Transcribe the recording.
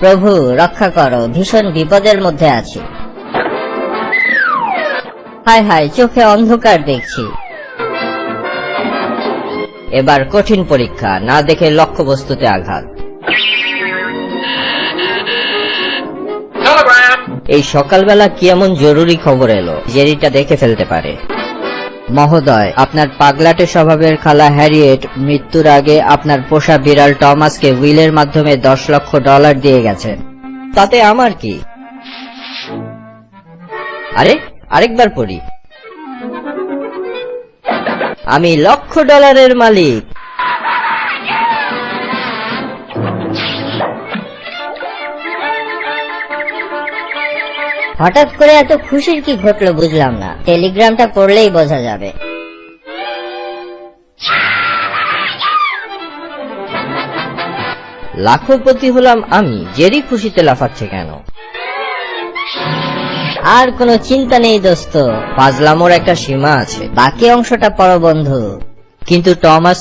প্রভু রক্ষা করো, ভীষণ বিপদের মধ্যে আছি। হায় হায়, চোখে অন্ধকার দেখছি। এবার কঠিন পরীক্ষা, না দেখে লক্ষ্যবস্তুতে আঘাত। এই সকালবেলা কি এমন জরুরি খবর এলো জেরিটা দেখে ফেলতে পারে? মহোদয়, আপনার পাগলাটে স্বভাবের খালা হ্যারিয়েট মৃত্যুর আগে আপনার পোষা বিড়াল টমাসকে উইলের মাধ্যমে $10 লক্ষ দিয়ে গেছেন। তাতে আমার কি? আরে আরেকবার পড়ি। আমি $1 লক্ষ মালিক। হঠাৎ করে এত খুশির কি ঘটলো বুঝলাম না। টেলিগ্রামটা পড়লেই বোঝা যাবে। লাখপতি হলাম আমি, জেরি খুশিতে লাফাচ্ছে কেন? আর কোনো চিন্তা নেই দোস্ত, ফাজলামোর একটা সীমা আছে। বাকি অংশটা পড়ো বন্ধু। কিন্তু টমাস